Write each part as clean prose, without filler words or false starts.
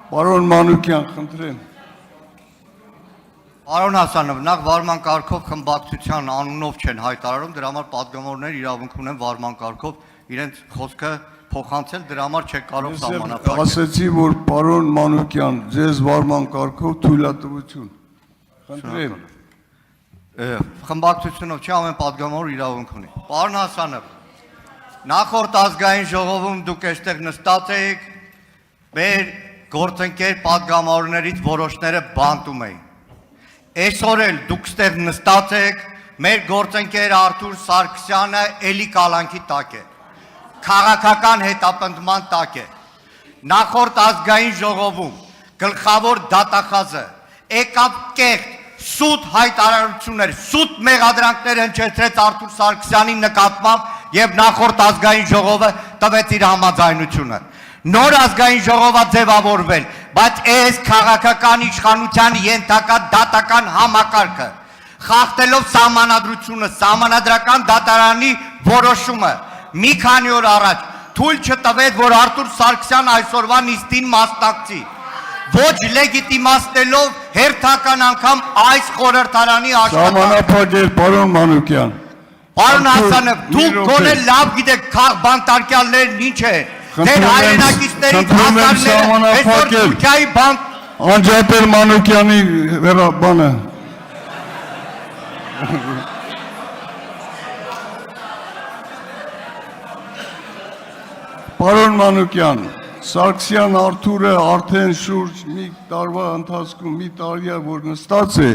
Պարոն Մանուկյան, խնդրեմ։ Պարոն Հասանով, նախ վարման կարգով խմբակցության անունով չեն հայտարարում, դրա համար պատգամավորներ իրավունք ունեն վարման կարգով իրենց խոսքը փոխանցել, դրա համար չեք կարող սահմանափակել։ Ասեցի, որ պարոն Մանուկյան, ձեզ վարման կարգով թույլատվություն։ Խնդրեմ։ Խմբակցությունով չի, ամեն պատգամավոր իրավունք ունի։ Պարոն Հասանով, նախորդ ազգային ժողովում դուք այստեղ նստած եք, մեր գործընկեր պատգամավորներից որոշները բանտում էին։ Այսօր էլ դուք ստեղ նստած եք, մեր գործընկեր Արթուր Սարգսյանը էլի կալանքի տակ է, քաղաքական հետապնդման տակ է։ Նախորդ ազգային ժողովում գլխավոր դատախազը եկավ կեղտ, սուտ հայտարարություններ, սուտ մեղադրանքներ հնչեցրեց Արթուր Սարգսյանի նկատմամբ եւ նախորդ ազգային ժողովը տվեց իր համաձայնությունը։ Նոր ազգային ժողովա ձևավորվել, բայց այս քաղաքական իշխանության ենթակա դատական համակարգը, խախտելով սահմանադրությունը, սահմանադրական դատարանի որոշումը, մի քանի օր առաջ թույլ չտվեց, որ Արթուր Սարգսյան այսօրվա նիստին մասնակցի, ոչ լեգիտիմացնելով հերթական անգամ այս խորհրդարանի աշխատանքը։ Սահմանափակել, պարոն Մանուկյան։ Պարոն Հասանով, դուք գոնե լավ գիտեք բանտարկյալներն ինչ է։ Դեր հայրենակիցներից հազարները, այսօր Թուրքիայի բանտ… Անջատել Մանուկյանի բանը։ Պարոն Մանուկյան, Սարգսյան Արթուրը արդեն շուրջ մի տարվա ընթացքում, մի տարի որ նստած է,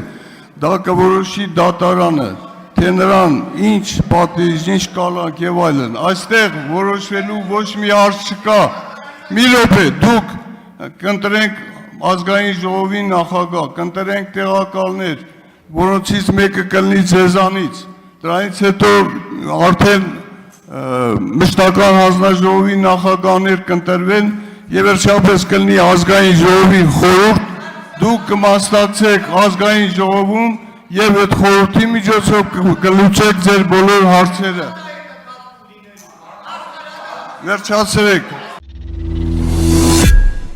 դա կորոշի դատարանը, թե նրան ինչ պատիժ, ինչ կալանք եւ այլն, այստեղ որոշվելու ոչ մի հարց չկա։ Մի րոպե, դուք կընտրենք ազգային ժողովի նախագահ, կընտրենք տեղակալներ, որոնցից մեկը կլինի ձեզանից, դրանից հետո արդեն մշտական հանձնաժողովի նախագահներ կընտրվեն եւ վերջապես կլինի ազգային ժողովի խորհուրդ, դուք կմասնակցեք ազգային ժողովում եւ այդ խորհրդի միջոցով կլուծեք ձեր բոլոր հարցերը։ Վերջացրեք։